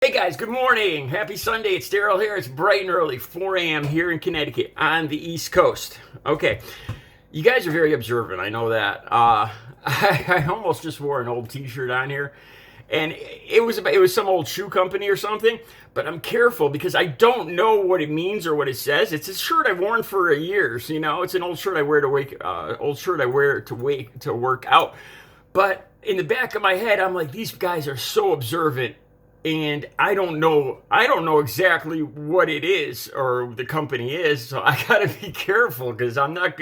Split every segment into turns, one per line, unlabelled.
Hey guys, good morning. Happy Sunday. It's Daryl here. It's bright and early, 4 a.m. here in Connecticut on the East Coast. Okay, you guys are very observant. I know that. I almost just wore an old T-shirt on here, and it was some old shoe company or something. But I'm careful because I don't know what it means or what it says. It's a shirt I've worn for years. It's an old shirt I wear to work out. But in the back of my head, I'm like, these guys are so observant, and I don't know exactly what it is or the company is, so I gotta be careful because I'm not,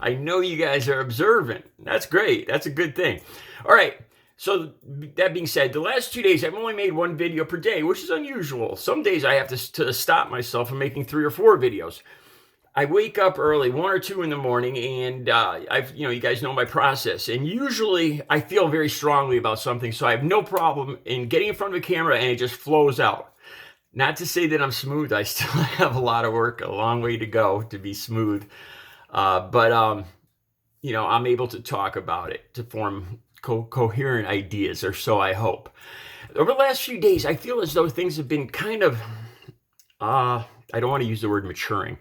I know you guys are observant. That's great. That's a good thing. All right. So that being said, the last 2 days I've only made one video per day, which is unusual. Some days I have to stop myself from making 3 or 4 videos. I wake up early, 1 or 2 in the morning, and you guys know my process. And usually I feel very strongly about something, so I have no problem in getting in front of a camera and it just flows out. Not to say that I'm smooth. I still have a lot of work, a long way to go to be smooth. But I'm able to talk about it, to form coherent ideas, or so I hope. Over the last few days, I feel as though things have been kind of, I don't want to use the word maturing.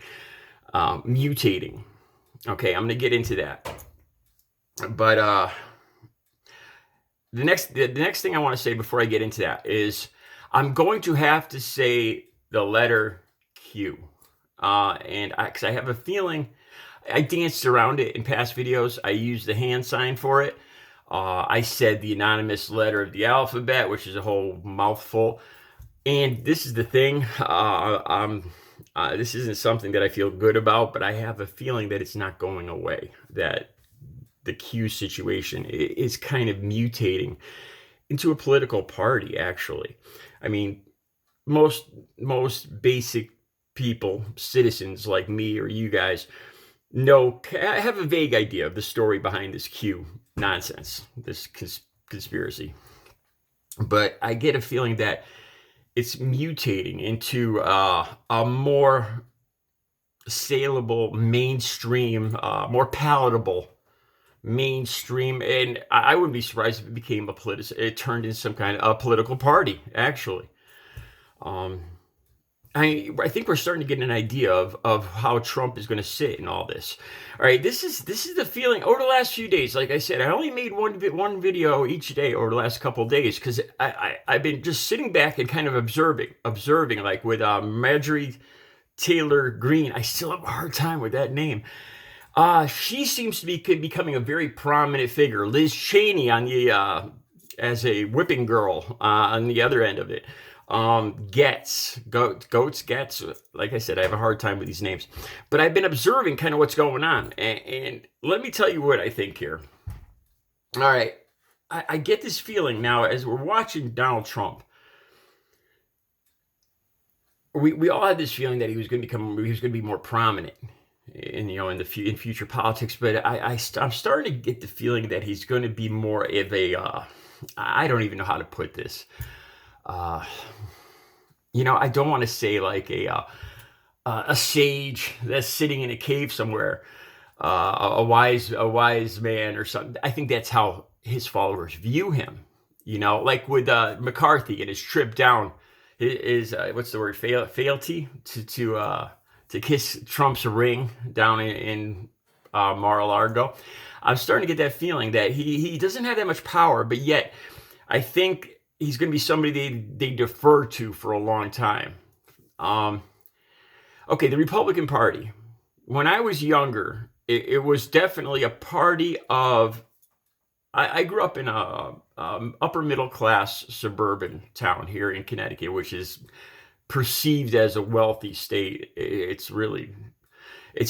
Mutating. Okay, I'm going to get into that. But the next thing I want to say before I get into that is I'm going to have to say the letter Q. Because I have a feeling I danced around it in past videos. I used the hand sign for it. I said the anonymous letter of the alphabet, which is a whole mouthful. And this is the thing. This isn't something that I feel good about, but I have a feeling that it's not going away, that the Q situation is kind of mutating into a political party, actually. I mean, most basic people, citizens like me or you guys, I have a vague idea of the story behind this Q nonsense, this conspiracy. But I get a feeling that it's mutating into a more saleable, mainstream, more palatable mainstream, and I wouldn't be surprised if it became it turned into some kind of a political party, actually. I think we're starting to get an idea of how Trump is going to sit in all this. All right, this is the feeling over the last few days. Like I said, I only made one video each day over the last couple of days because I've been just sitting back and kind of observing, like with Marjorie Taylor Greene. I still have a hard time with that name. She seems to be becoming a very prominent figure. Liz Cheney on the as a whipping girl on the other end of it. Goats, like I said, I have a hard time with these names, but I've been observing kind of what's going on, and let me tell you what I think here. All right, I get this feeling now as we're watching Donald Trump. We all had this feeling that he was going to be more prominent in future politics, but I'm starting to get the feeling that he's going to be more of a I don't even know how to put this. I don't want to say like a sage that's sitting in a cave somewhere, a wise man or something. I think that's how his followers view him. Like with McCarthy and his trip down, his what's the word, fealty to kiss Trump's ring down in Mar-a-Lago. I'm starting to get that feeling that he doesn't have that much power, but yet I think he's going to be somebody they defer to for a long time. Okay, the Republican Party. When I was younger, it was definitely a party of. I grew up in a upper middle class suburban town here in Connecticut, which is perceived as a wealthy state. It's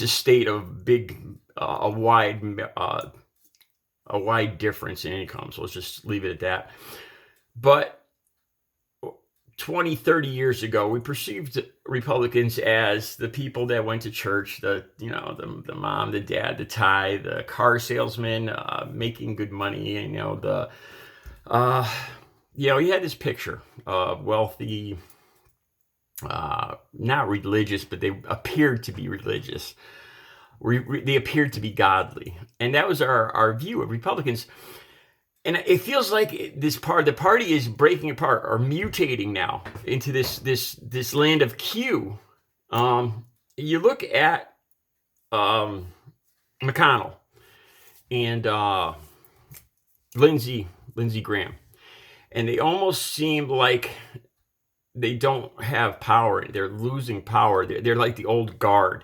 a state of a wide difference in income. So let's just leave it at that. But 20, 30 years ago, we perceived Republicans as the people that went to church, the mom, the dad, the tie, the car salesman, making good money. You had this picture of wealthy, not religious, but they appeared to be religious. They appeared to be godly. And that was our view of Republicans. And it feels like the party is breaking apart or mutating now into this land of Q. You look at McConnell and Lindsey Graham, and they almost seem like they don't have power. They're losing power. They're like the old guard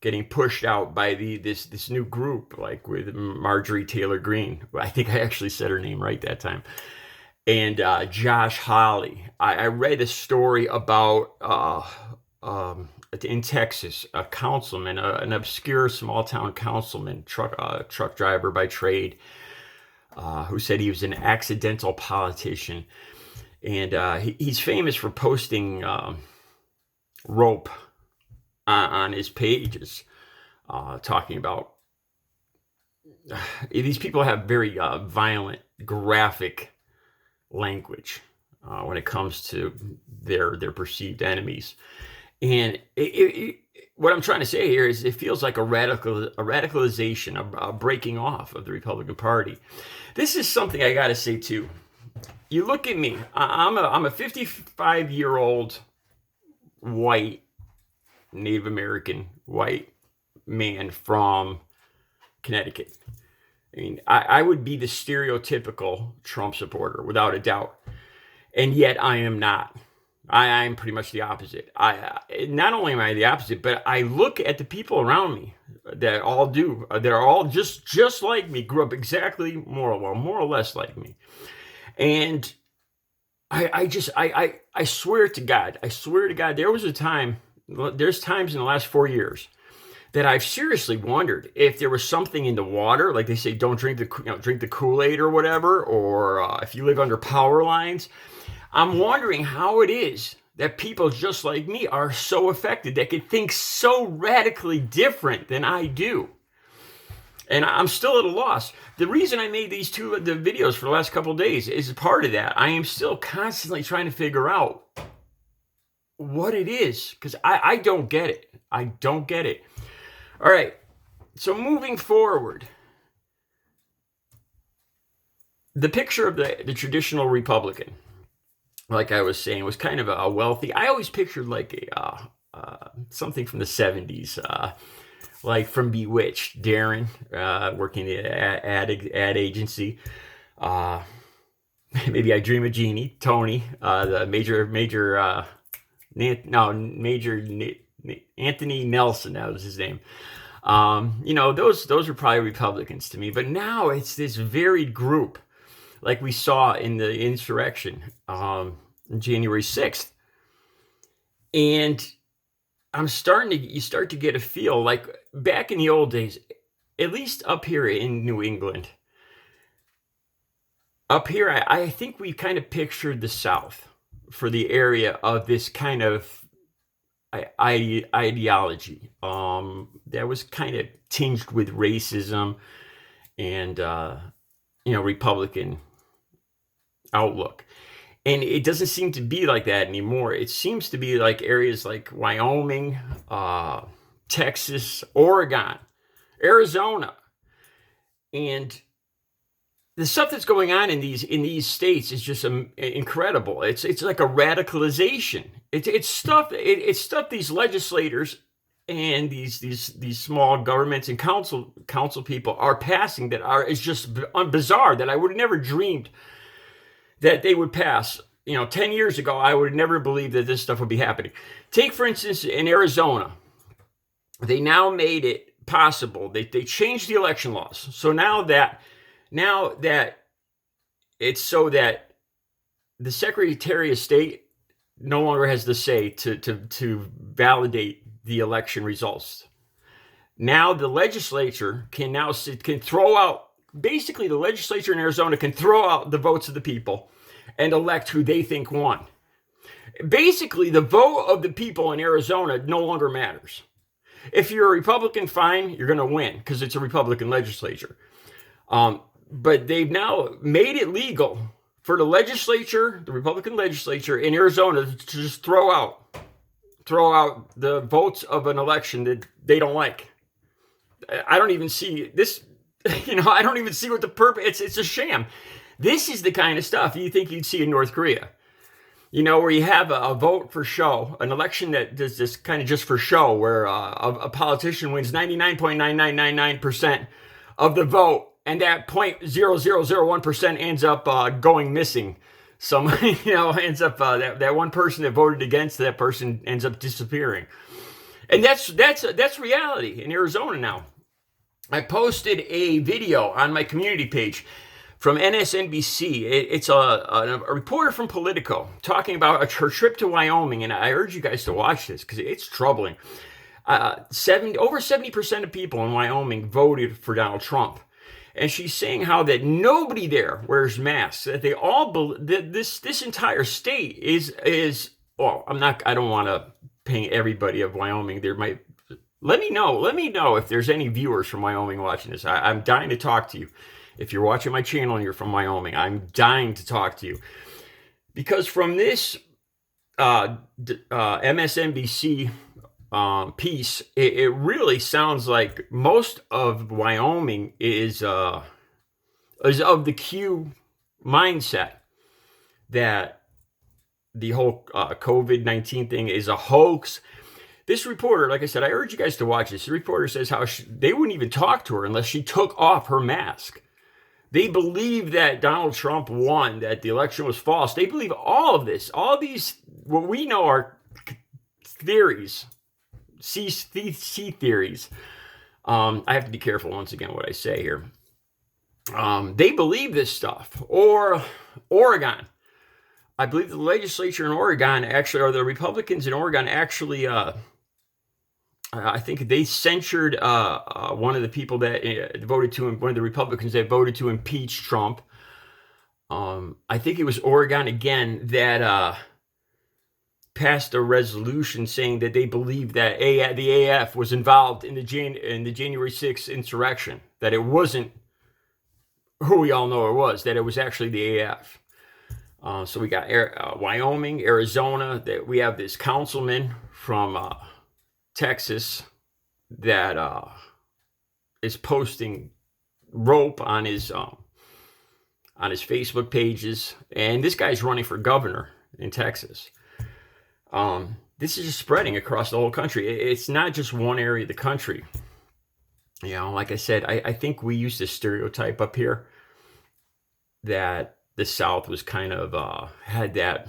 getting pushed out by this new group, like with Marjorie Taylor Greene. I think I actually said her name right that time. And Josh Hawley. I read a story about in Texas, a councilman, an obscure small town councilman, truck driver by trade, who said he was an accidental politician. And he's famous for posting rope on his pages, talking about these people have very violent, graphic language when it comes to their perceived enemies. And what I'm trying to say here is it feels like a radicalization, a breaking off of the Republican Party. This is something I got to say too. You look at me. I'm a 55-year-old white Native American white man from Connecticut. I mean, I would be the stereotypical Trump supporter without a doubt, and yet I am not. I am pretty much the opposite. Not only am I the opposite, but I look at the people around me that all do. They're all just like me. Grew up exactly more or less like me. And I swear to God, there's times in the last 4 years that I've seriously wondered if there was something in the water, like they say, don't drink the Kool-Aid or whatever, or if you live under power lines. I'm wondering how it is that people just like me are so affected, that can think so radically different than I do. And I'm still at a loss. The reason I made the videos for the last couple of days is part of that. I am still constantly trying to figure out what it is, because I don't get it. I don't get it. All right. So moving forward, the picture of the traditional Republican, like I was saying, was kind of a wealthy. I always pictured like something from the 70s. Like from Bewitched, Darren, working at ad agency. Maybe I Dream of Jeannie, Tony, the major Anthony Nelson, that was his name. Those are probably Republicans to me. But now it's this varied group, like we saw in the insurrection, January 6th. And you start to get a feel like back in the old days, at least up here in New England. Up here, I think we kind of pictured the South for the area of this kind of ideology that was kind of tinged with racism and Republican outlook. And it doesn't seem to be like that anymore. It seems to be like areas like Wyoming, Texas, Oregon, Arizona. And the stuff that's going on in these states is just incredible. It's like a radicalization. It's stuff these legislators and these small governments and council people are passing is just bizarre, that I would have never dreamed that they would pass. 10 years ago, I would have never believed that this stuff would be happening. Take, for instance, in Arizona, they now made it possible. They changed the election laws. So now that it's so that the Secretary of State no longer has the say to validate the election results. Now the legislature can throw out. Basically, the legislature in Arizona can throw out the votes of the people and elect who they think won. Basically, the vote of the people in Arizona no longer matters. If you're a Republican, fine, you're going to win because it's a Republican legislature. But they've now made it legal for the Republican legislature in Arizona to just throw out the votes of an election that they don't like. I don't even see this. I don't even see what the purpose. It's a sham. This is the kind of stuff you think you'd see in North Korea. You know, where you have a vote for show, an election that does this kind of just for show, where a politician wins 99.9999% of the vote, and that 0.0001% ends up going missing. Some, ends up that one person that voted against that person ends up disappearing, and that's reality in Arizona now. I posted a video on my community page from MSNBC. It's a reporter from Politico talking about her trip to Wyoming, and I urge you guys to watch this because it's troubling. Over 70% of people in Wyoming voted for Donald Trump, and she's saying how that nobody there wears masks. That they all this entire state is. Well, I don't want to paint everybody of Wyoming. There might. Let me know if there's any viewers from Wyoming watching this. I'm dying to talk to you. If you're watching my channel and you're from Wyoming, I'm dying to talk to you. Because from this MSNBC piece, it really sounds like most of Wyoming is of the Q mindset, that the whole COVID-19 thing is a hoax. This reporter, like I said, I urge you guys to watch this. The reporter says how they wouldn't even talk to her unless she took off her mask. They believe that Donald Trump won, that the election was false. They believe all of this, all these, what we know are theories, C theories. I have to be careful once again what I say here. They believe this stuff. Or Oregon. I believe the legislature in Oregon actually, or the Republicans in Oregon actually, I think they censured one of the people that voted to, one of the Republicans that voted to impeach Trump. I think it was Oregon again that passed a resolution saying that they believe that the AF was involved in the January 6th insurrection, that it wasn't who we all know it was, that it was actually the AF. So we got Wyoming, Arizona, that we have this councilman from Texas that is posting rope on his Facebook pages, and this guy's running for governor in Texas. This is just spreading across the whole country. It's not just one area of the country. Like I said, I think we used this stereotype up here that the South was kind of had that.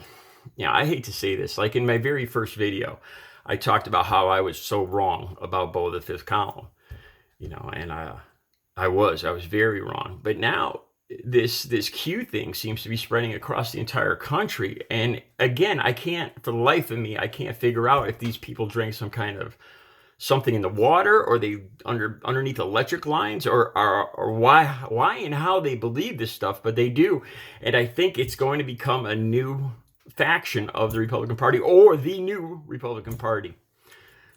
I hate to say this. Like in my very first video, I talked about how I was so wrong about Bo the Fifth Column, and I was very wrong. But now this Q thing seems to be spreading across the entire country. And again, for the life of me, I can't figure out if these people drank some kind of something in the water, or they underneath electric lines, or why and how they believe this stuff, but they do. And I think it's going to become a new faction of the Republican Party, or the new Republican Party.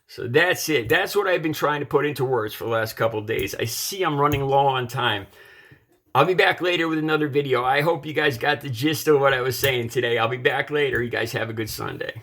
So that's it. That's what I've been trying to put into words for the last couple of days. I see I'm running low on time. I'll be back later with another video. I hope you guys got the gist of what I was saying today. I'll be back later. You guys have a good Sunday.